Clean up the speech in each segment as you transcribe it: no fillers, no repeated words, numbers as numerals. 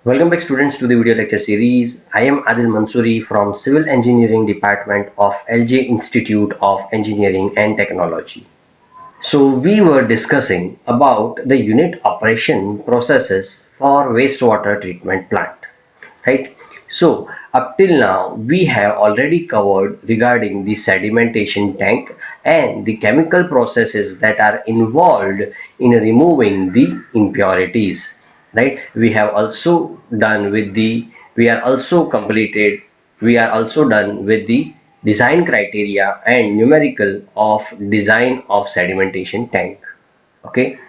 Welcome back students to the video lecture series. I am Adil Mansoori from Civil Engineering Department of LJ Institute of Engineering and Technology. So we were discussing about the unit operation processes for wastewater treatment plant, right? So up till now we have already covered regarding the sedimentation tank and the chemical processes that are involved in removing the impurities, right? We have also done with the we are also completed we are also done with the design criteria and numerical of design of sedimentation tank. Okay,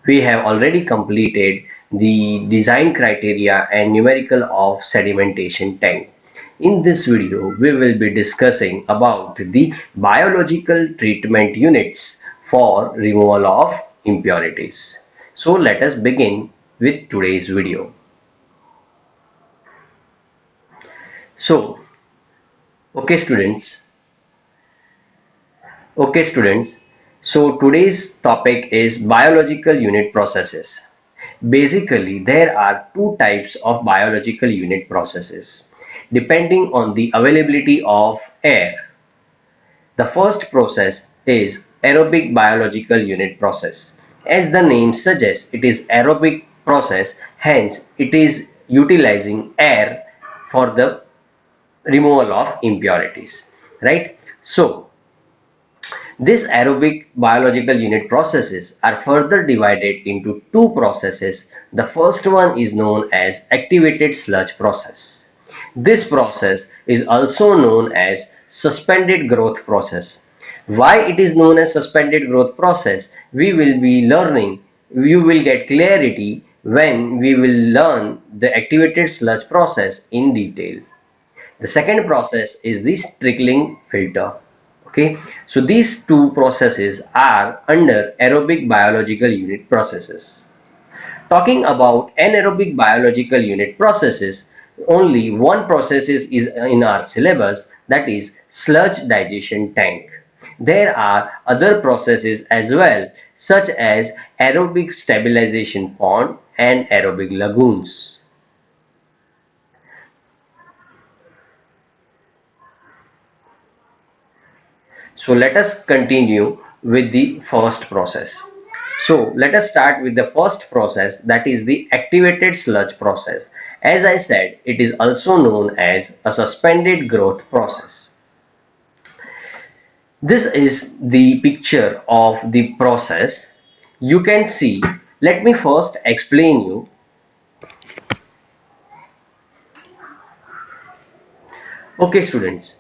we have already completed the design criteria and numerical of sedimentation tank. In this video, we will be discussing about the biological treatment units for removal of impurities. So let us begin with today's video. So, okay students, Okay students, so today's topic is biological unit processes. Basically, there are two types of biological unit processes depending on the availability of air. The first process is aerobic biological unit process. As the name suggests, it is aerobic process, hence it is utilizing air for the removal of impurities, right? So these aerobic biological unit processes are further divided into two processes. The first one is known as activated sludge process. This process is also known as suspended growth process. Why it is known as suspended growth process? We will be learning, you will get clarity when we will learn the activated sludge process in detail. The second process is the trickling filter. Okay, so these two processes are under aerobic biological unit processes. Talking about anaerobic biological unit processes, only one process is in our syllabus, that is sludge digestion tank. There are other processes as well, such as aerobic stabilization pond and aerobic lagoons. So let us continue with the first process. So let us start with the first process, that is the activated sludge process. As I said, it is also known as a suspended growth process. This is the picture of the process. You can see, let me first explain you. Okay students,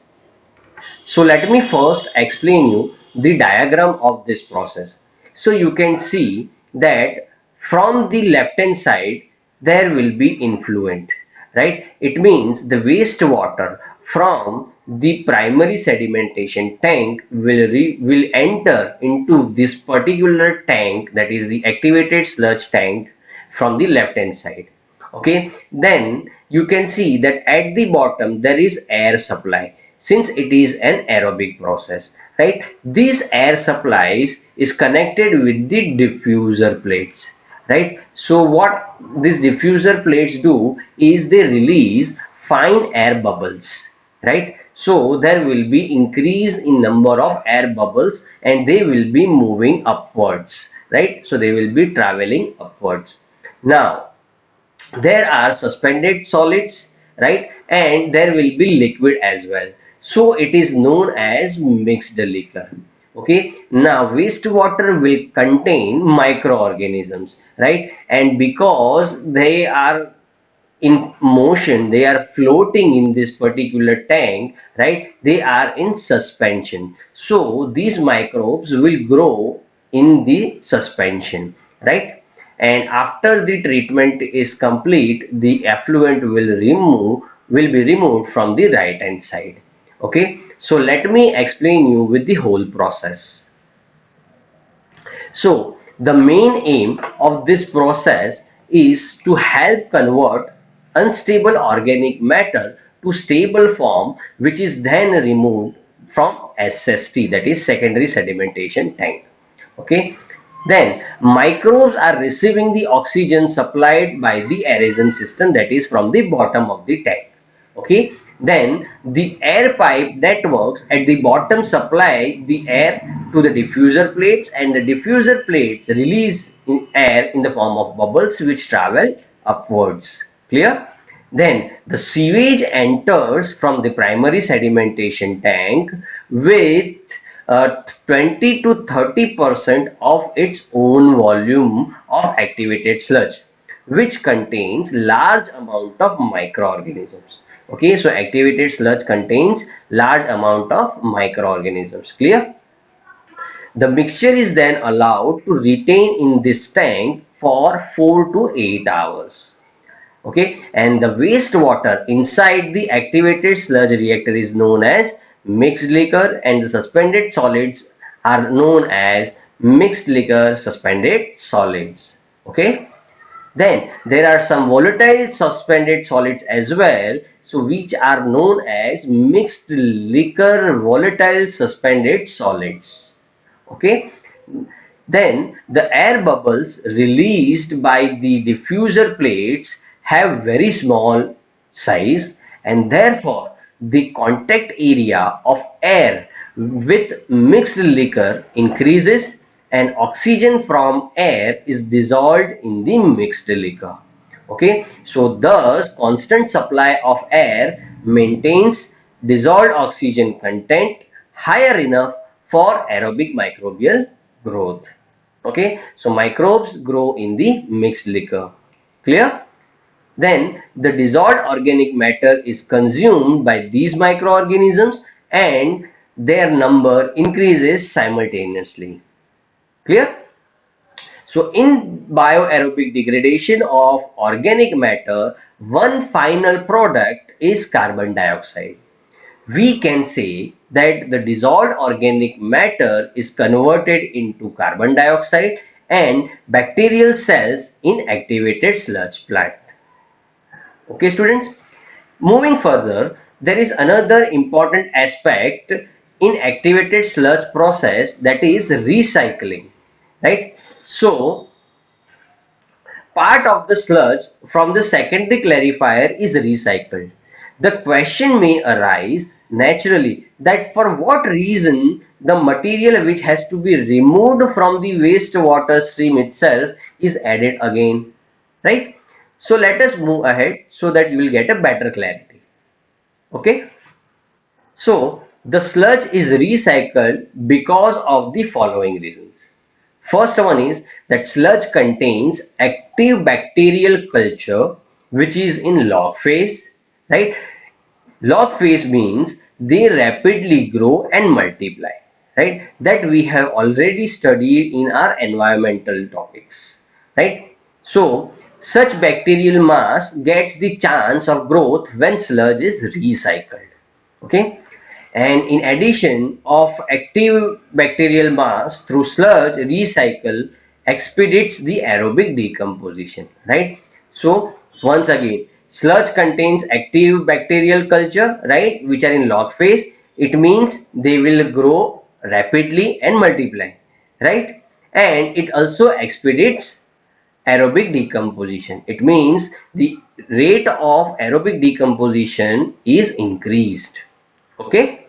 so let me first explain you the diagram of this process. So you can see that from the left hand side there will be influent, right? It means the wastewater from the primary sedimentation tank will enter into this particular tank, that is the activated sludge tank, from the left hand side. Okay, then you can see that at the bottom there is air supply, since it is an aerobic process, right? This air supplies is connected with the diffuser plates, right? So what these diffuser plates do is they release fine air bubbles, right? So there will be increase in number of air bubbles and they will be moving upwards, right? So they will be traveling upwards. Now there are suspended solids, right, and there will be liquid as well, so it is known as mixed liquor. Okay, now wastewater will contain microorganisms, right, and because they are in motion, they are floating in this particular tank, right, they are in suspension, so these microbes will grow in the suspension, right, and after the treatment is complete the effluent will be removed from the right hand side. Okay, so let me explain you with the whole process. So the main aim of this process is to help convert unstable organic matter to stable form, which is then removed from SST, that is secondary sedimentation tank. Okay. Then microbes are receiving the oxygen supplied by the aeration system, that is from the bottom of the tank. Okay. Then the air pipe that works at the bottom supply the air to the diffuser plates, and the diffuser plates release air in the form of bubbles which travel upwards. Clear? Then the sewage enters from the primary sedimentation tank with 20 to 30% of its own volume of activated sludge, which contains large amount of microorganisms. Okay, so activated sludge contains large amount of microorganisms. Clear? The mixture is then allowed to retain in this tank for 4 to 8 hours. Okay, and the wastewater inside the activated sludge reactor is known as mixed liquor, and the suspended solids are known as mixed liquor suspended solids. Okay, then there are some volatile suspended solids as well, so which are known as mixed liquor volatile suspended solids. Okay, then the air bubbles released by the diffuser plates have very small size, and therefore the contact area of air with mixed liquor increases, and oxygen from air is dissolved in the mixed liquor. Okay, so thus constant supply of air maintains dissolved oxygen content higher enough for aerobic microbial growth. Okay, so microbes grow in the mixed liquor. Clear? Then the dissolved organic matter is consumed by these microorganisms, and their number increases simultaneously. Clear? So in bioaerobic degradation of organic matter, one final product is carbon dioxide. We can say that the dissolved organic matter is converted into carbon dioxide and bacterial cells in activated sludge plant. Okay, students, moving further, there is another important aspect in activated sludge process, that is recycling, right? So part of the sludge from the secondary clarifier is recycled. The question may arise naturally that for what reason the material which has to be removed from the wastewater stream itself is added again, right? So let us move ahead so that you will get a better clarity. Okay, so the sludge is recycled because of the following reasons. First one is that sludge contains active bacterial culture which is in log phase, right? Log phase means they rapidly grow and multiply, right? That we have already studied in our environmental topics, right? So such bacterial mass gets the chance of growth when sludge is recycled. Okay, and in addition of active bacterial mass through sludge recycle expedites the aerobic decomposition, right? So once again, sludge contains active bacterial culture, right, which are in log phase. It means they will grow rapidly and multiply, right? And it also expedites aerobic decomposition. It means the rate of aerobic decomposition is increased. Okay,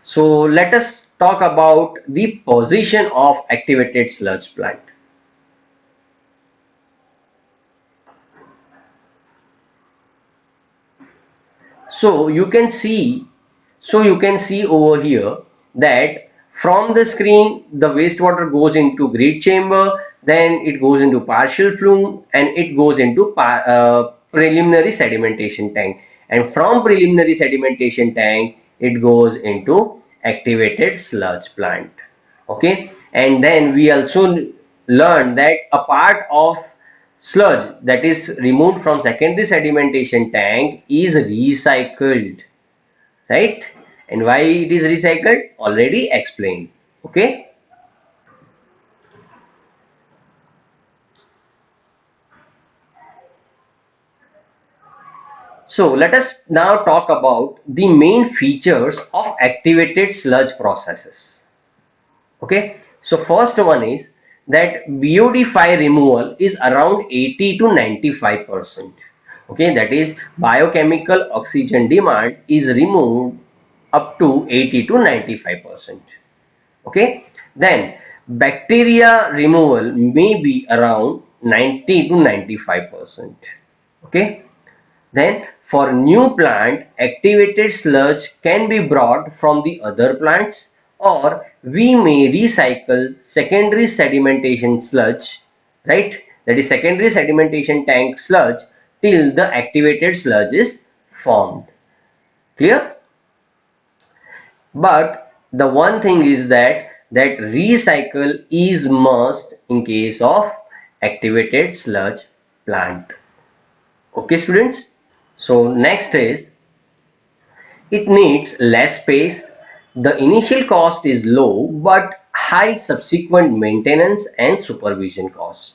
so let us talk about the position of activated sludge plant. So you can see, over here that from the screen the wastewater goes into grid chamber, then it goes into partial flume, and it goes into preliminary sedimentation tank, and from preliminary sedimentation tank it goes into activated sludge plant. Okay, and then we also learned that a part of sludge that is removed from secondary sedimentation tank is recycled, right? And why it is recycled already explained. Okay, so let us now talk about the main features of activated sludge processes. Okay, so first one is that BOD5 removal is around 80 to 95%. Okay, that is biochemical oxygen demand is removed up to 80 to 95%. Okay, then bacteria removal may be around 90 to 95%. Okay, then for new plant, activated sludge can be brought from the other plants, or we may recycle secondary sedimentation sludge, right? That is secondary sedimentation tank sludge till the activated sludge is formed. Clear? But the one thing is that recycle is must in case of activated sludge plant. Okay, students? So next is it needs less space. The initial cost is low but high subsequent maintenance and supervision cost.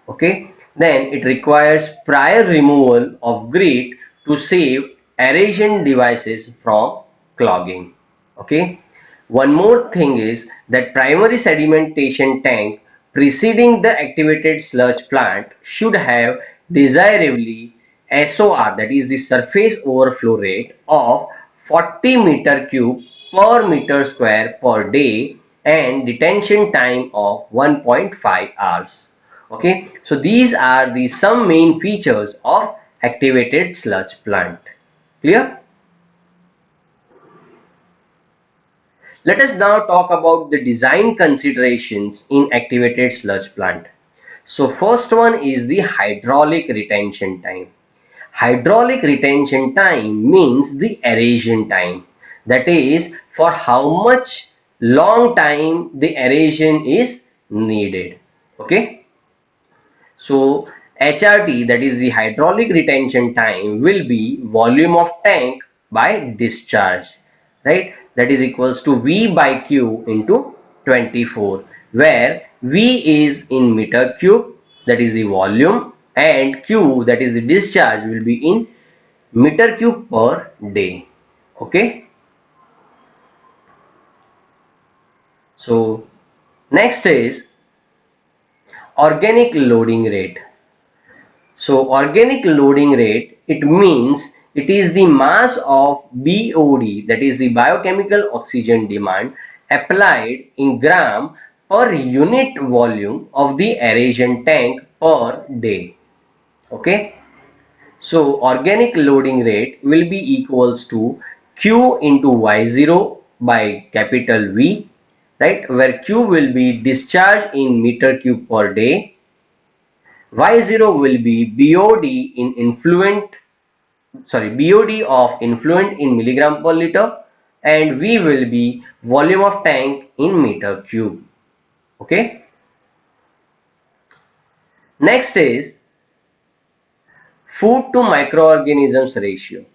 Okay, then it requires prior removal of grit to save aeration devices from clogging. Okay, one more thing is that primary sedimentation tank preceding the activated sludge plant should have desirably SOR, that is the surface overflow rate of 40 meter cube per meter square per day and detention time of 1.5 hours. Okay, so these are the some main features of activated sludge plant. Clear? Let us now talk about the design considerations in activated sludge plant. So first one is the hydraulic retention time. Hydraulic retention time means the aeration time. That is for how much long time the aeration is needed. Okay. So HRT, that is the hydraulic retention time, will be volume of tank by discharge, right? That is equals to V by Q into 24, where V is in meter cube, that is the volume, and Q, that is the discharge, will be in meter cube per day. Okay. So next is organic loading rate. So organic loading rate, it means it is the mass of BOD, that is the biochemical oxygen demand, applied in gram per unit volume of the aeration tank per day. Okay. So organic loading rate will be equals to Q into Y0 by capital V, right, where Q will be discharge in meter cube per day. Y0 will be BOD of influent in milligram per liter, and V will be volume of tank in meter cube. Okay. Next is food to microorganisms ratio.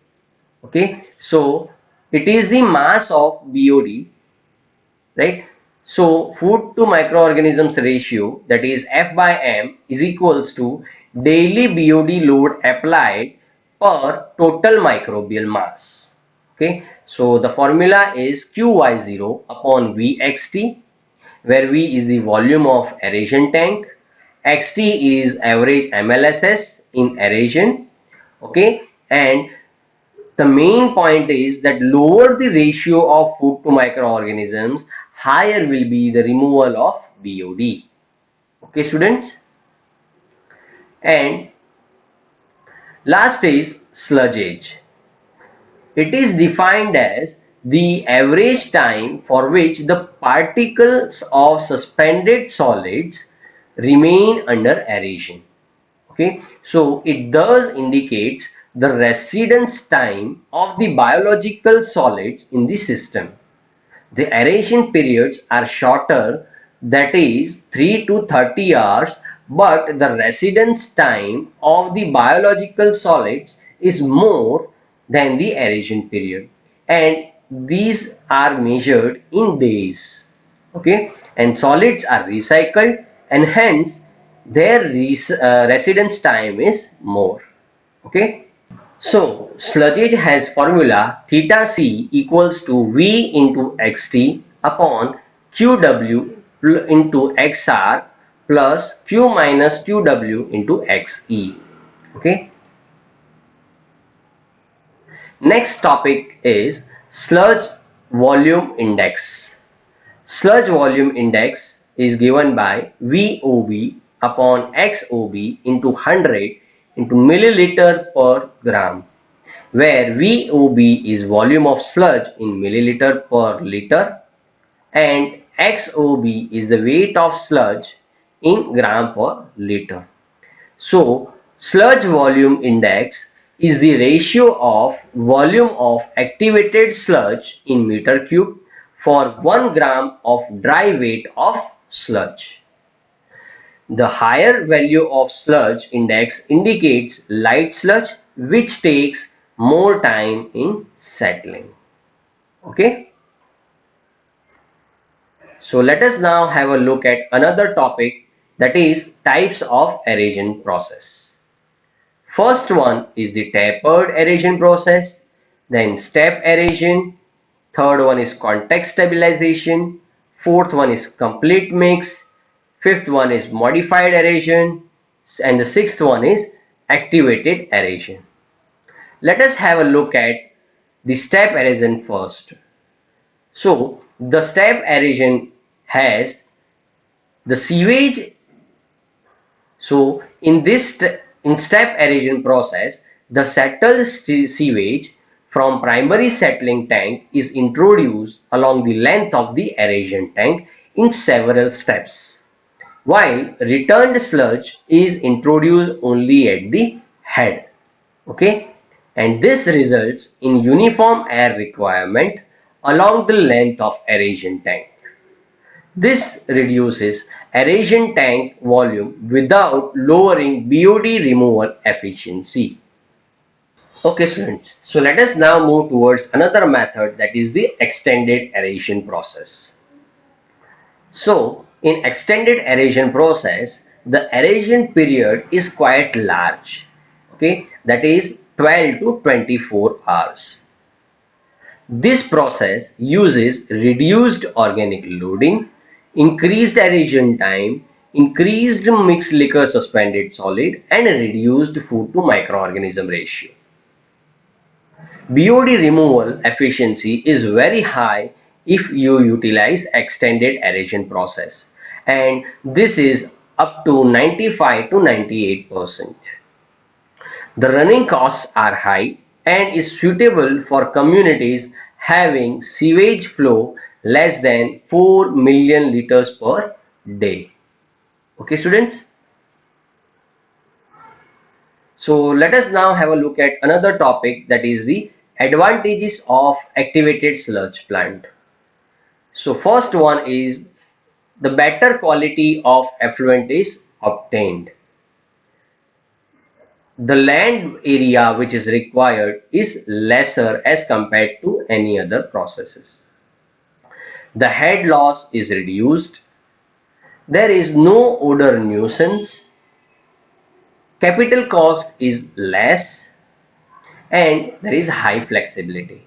Okay. So it is the mass of BOD, right? So food to microorganisms ratio, that is F by M, is equals to daily BOD load applied per total microbial mass. Okay, so the formula is QY0 upon VXT, where V is the volume of aeration tank, XT is average MLSS in aeration. Okay, and the main point is that lower the ratio of food to microorganisms, higher will be the removal of BOD. Okay, students? And last is sludge age. It is defined as the average time for which the particles of suspended solids remain under aeration. Okay, so it does indicates the residence time of the biological solids in the system. The aeration periods are shorter, that is 3 to 30 hours, but the residence time of the biological solids is more than the aeration period, and these are measured in days. Okay, and solids are recycled, and hence their residence time is more. Okay. So sludge has formula theta C equals to V into xt upon QW into XR plus Q minus QW into XE. Okay. Next topic is sludge volume index. Sludge volume index is given by VOB upon XOB into 100 into milliliter per gram, where VOB is volume of sludge in milliliter per liter and XOB is the weight of sludge in gram per liter. So, sludge volume index is the ratio of volume of activated sludge in meter cube for 1 gram of dry weight of sludge. The higher value of sludge index indicates light sludge which takes more time in settling. Okay. So let us now have a look at another topic, that is types of aeration process. First one is the tapered aeration process, then step aeration, third one is contact stabilization, fourth one is complete mix, fifth one is modified aeration, and the sixth one is activated aeration. Let us have a look at the step aeration first. So the step aeration has the sewage. So in step aeration process, the settled sewage from primary settling tank is introduced along the length of the aeration tank in several steps, while returned sludge is introduced only at the head. Okay, and this results in uniform air requirement along the length of aeration tank. This reduces aeration tank volume without lowering BOD removal efficiency. Okay students, so let us now move towards another method, that is the extended aeration process. So in extended aeration process, the aeration period is quite large. Okay, that is 12 to 24 hours. This process uses reduced organic loading, increased aeration time, increased mixed liquor suspended solid, and reduced food to microorganism ratio. BOD removal efficiency is very high if you utilize extended aeration process, and this is up to 95 to 98%. The running costs are high and is suitable for communities having sewage flow less than 4 million liters per day. Okay students, so let us now have a look at another topic, that is the advantages of activated sludge plant. So first one is the better quality of effluent is obtained. The land area which is required is lesser as compared to any other processes. The head loss is reduced. There is no odor nuisance. Capital cost is less, and there is high flexibility.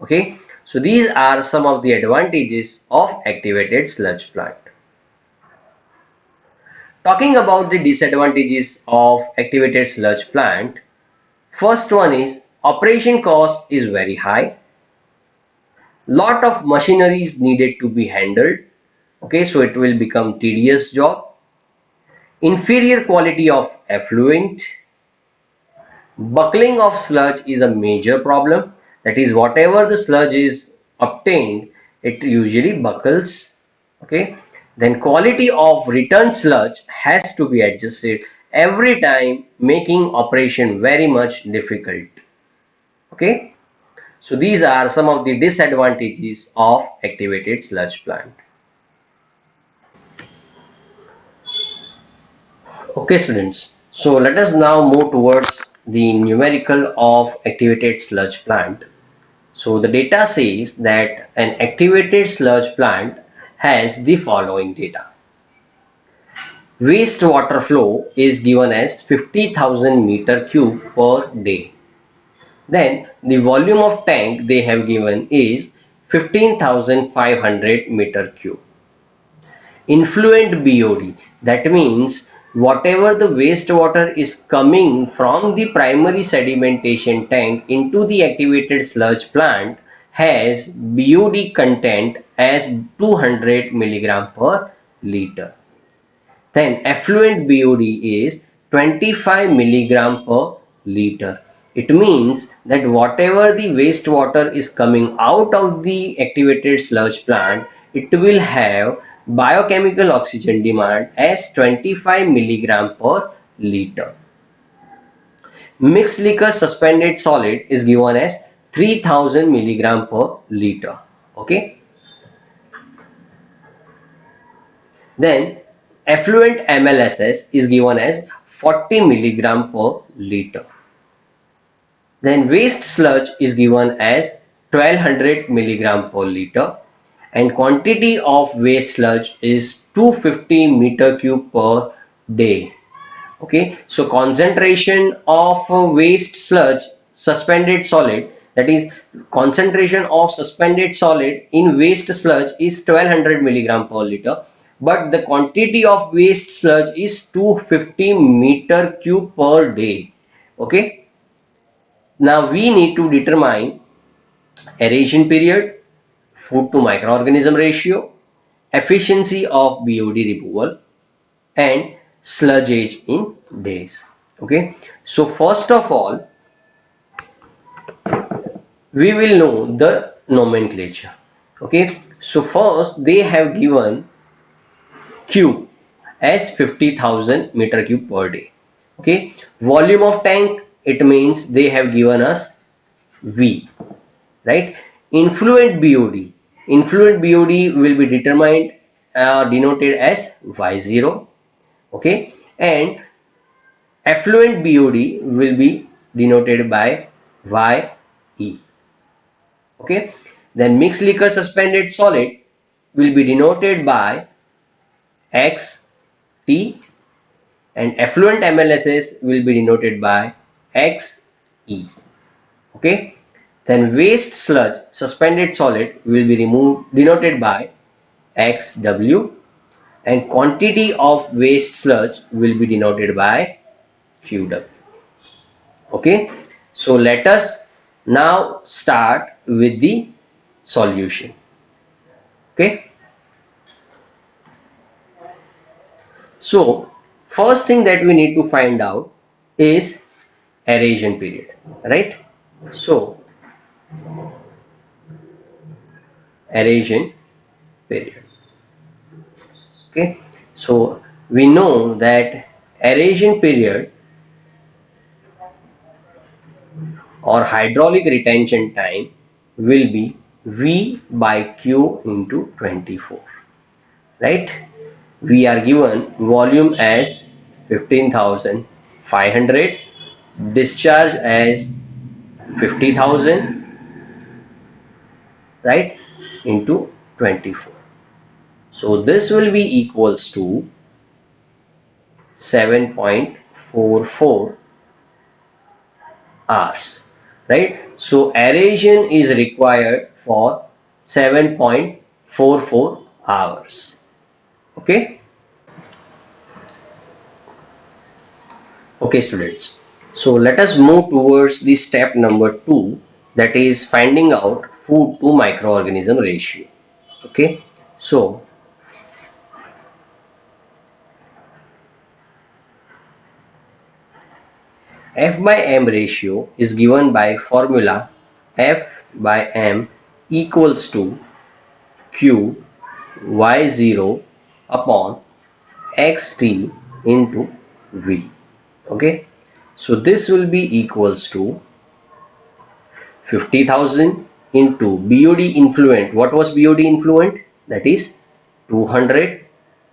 Okay, so these are some of the advantages of activated sludge plant. Talking about the disadvantages of activated sludge plant, first one is operation cost is very high. Lot of machinery is needed to be handled. Okay, so it will become tedious job. Inferior quality of effluent. Buckling of sludge is a major problem. That is, whatever the sludge is obtained, it usually buckles. Okay. Then quality of return sludge has to be adjusted every time, making operation very much difficult. Okay, so these are some of the disadvantages of activated sludge plant. Okay students, so let us now move towards the numerical of activated sludge plant. So the data says that an activated sludge plant has the following data. Wastewater flow is given as 50,000 meter cube per day. Then the volume of tank they have given is 15,500 meter cube. Influent BOD, that means whatever the wastewater is coming from the primary sedimentation tank into the activated sludge plant has BOD content as 200 milligram per liter. Then effluent BOD is 25 milligram per liter. It means that whatever the wastewater is coming out of the activated sludge plant, it will have biochemical oxygen demand as 25 milligram per liter. Mixed liquor suspended solid is given as 3000 milligram per liter. Okay. Then effluent MLSS is given as 40 milligram per liter. Then waste sludge is given as 1200 milligram per liter, and quantity of waste sludge is 250 meter cube per day. Okay, so concentration of waste sludge suspended solid, that is concentration of suspended solid in waste sludge is 1200 milligram per liter, but the quantity of waste sludge is 250 meter cube per day. Okay, now we need to determine aeration period, food to microorganism ratio, efficiency of BOD removal, and sludge age in days. Okay, so first of all we will know the nomenclature. Okay, so first they have given Q as 50,000 meter cube per day. Okay, volume of tank, it means they have given us V, right? Influent BOD, influent BOD will be determined denoted as Y0. Okay, and effluent BOD will be denoted by YE. Okay, then mixed liquor suspended solid will be denoted by XT, and effluent MLSS will be denoted by XE. Okay, then waste sludge suspended solid will be denoted by XW, and quantity of waste sludge will be denoted by QW. Okay, so let us now start with the solution. Okay, so first thing that we need to find out is aeration period, right? So aeration period. Okay, so we know that aeration period or hydraulic retention time will be V by Q into 24, right? We are given volume as 15,500, discharge as 50,000, right, into 24. So this will be equals to 7.44 hours, right? So aeration is required for 7.44 hours. Okay. Okay, students. So let us move towards the step number 2, that is finding out food to microorganism ratio. Okay. So F by M ratio is given by formula F by M equals to Q Y0 upon XT into V. Okay, so this will be equals to 50,000 into BOD influent. What was BOD influent? That is 200,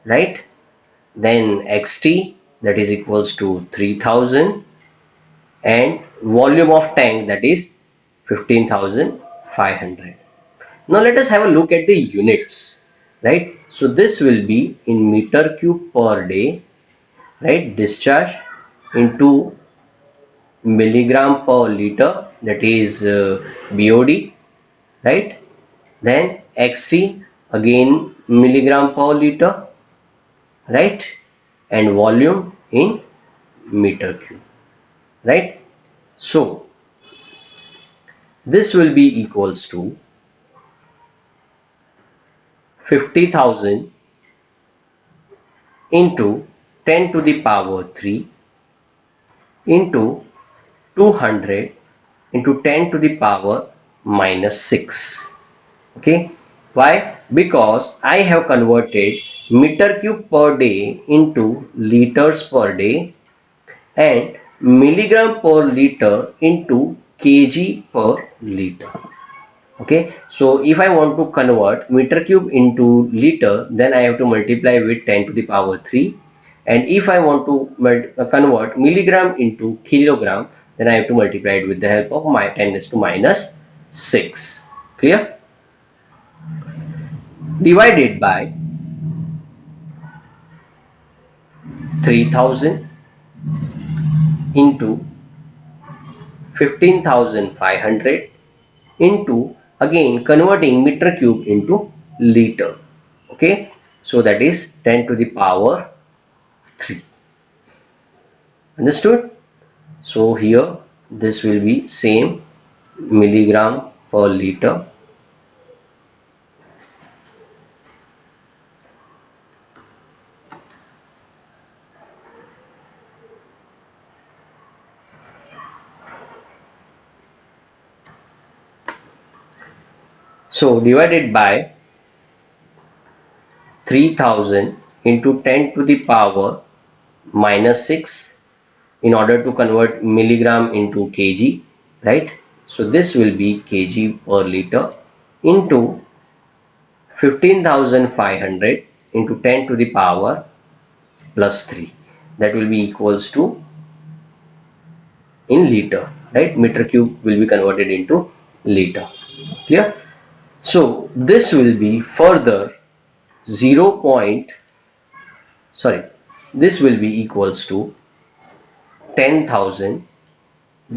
right? Then XT, that is equals to 3000, and volume of tank, that is 15,500. Now let us have a look at the units, right? So this will be in meter cube per day, right? Discharge into milligram per liter, that is BOD, right? then Xt again milligram per liter, right, and volume in meter cube, right. So this will be equals to 50,000 into 10 to the power 3 into 200 into 10 to the power minus 6. Okay, why? Because I have converted meter cube per day into liters per day and milligram per liter into kg per liter. Okay, so if I want to convert meter cube into liter, then I have to multiply with 10 to the power 3, and if I want to convert milligram into kilogram, then I have to multiply it with the help of my 10 raised to minus 6. Clear? Divided by 3000 into 15,500 into, again converting meter cube into liter. Okay, so that is 10 to the power 3. Understood? So here this will be same milligram per liter. So divided by 3000 into 10 to the power minus 6 in order to convert milligram into kg, right. So this will be kg per liter into 15,500 into 10 to the power plus 3, that will be equals to in liter, right. Meter cube will be converted into liter. Clear? So this will be further 0 point, sorry, this will be equals to 10,000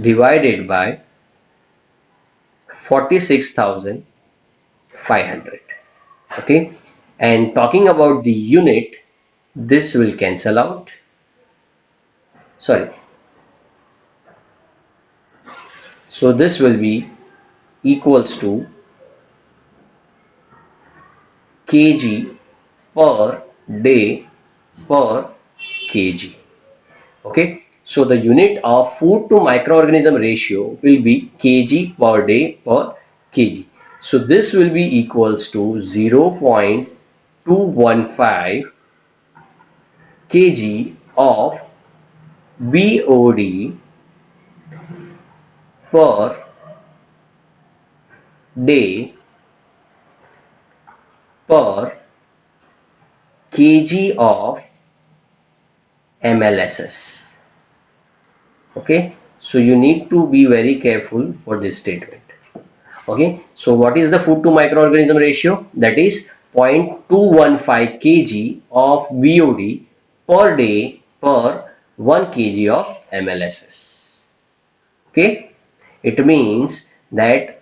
divided by 46,500. Okay, and talking about the unit, this will cancel out, sorry, so this will be equals to kg per day per kg. Okay, so the unit of food to microorganism ratio will be kg per day per kg. So this will be equals to 0.215 kg of BOD per day per kg of MLSS. Okay, so you need to be very careful for this statement. Okay, so what is the food to microorganism ratio? That is 0.215 kg of BOD per day per 1 kg of MLSS. Okay, it means that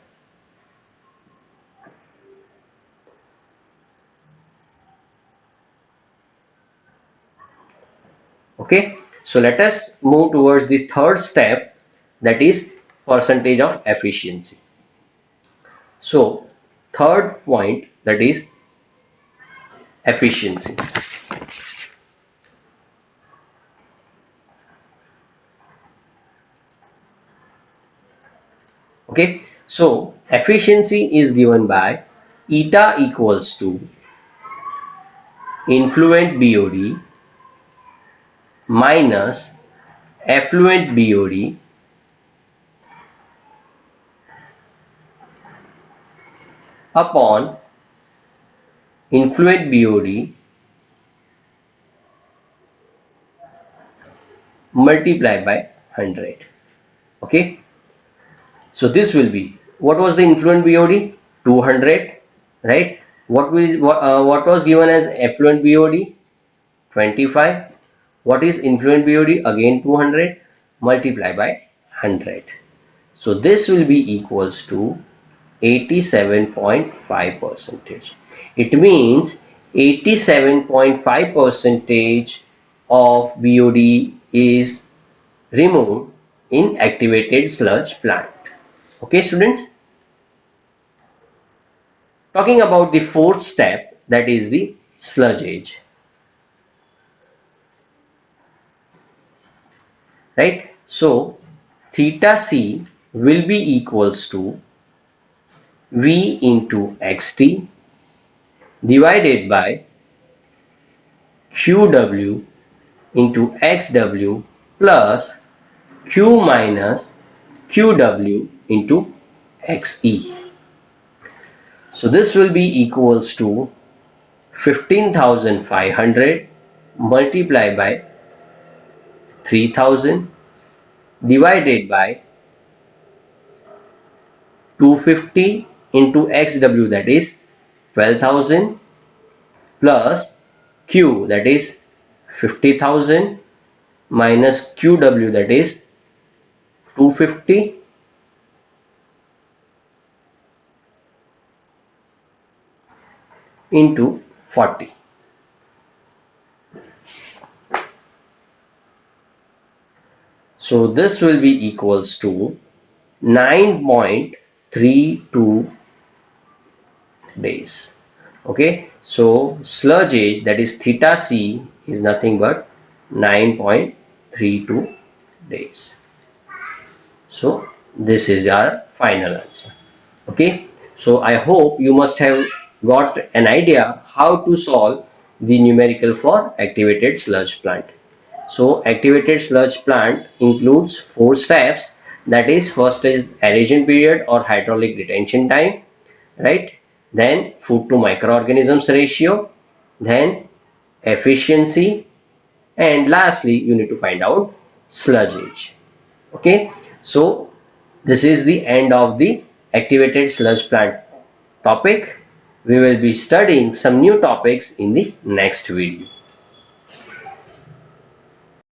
okay, so let us move towards the third step, that is percentage of efficiency. So third point, that is efficiency. Okay, so efficiency is given by eta equals to influent BOD minus effluent BOD upon influent BOD multiplied by 100. Okay, so this will be, what was the influent BOD? 200, right? What was given as effluent BOD? 25. What is influent BOD? Again 200 multiplied by 100. So this will be equals to 87.5%. It means 87.5% of BOD is removed in activated sludge plant. Okay, students? Talking about the fourth step, that is the sludgeage. Right? So, theta C will be equals to V into XT divided by QW into XW plus Q minus QW into XE. So this will be equals to 15,500 multiplied by 3,000 divided by 250 into XW, that is 12,000, plus Q, that is 50,000, minus QW, that is 250, into 40. So this will be equals to 9.32 days. Okay, so sludgeage, that is theta C, is nothing but 9.32 days. So this is our final answer. Okay, so I hope you must have got an idea how to solve the numerical for activated sludge plant. So activated sludge plant includes 4 steps, that is, first is aeration period or hydraulic retention time, right? Then food to microorganisms ratio, then efficiency, and lastly you need to find out sludgeage. Okay, so this is the end of the activated sludge plant topic. We will be studying some new topics in the next video.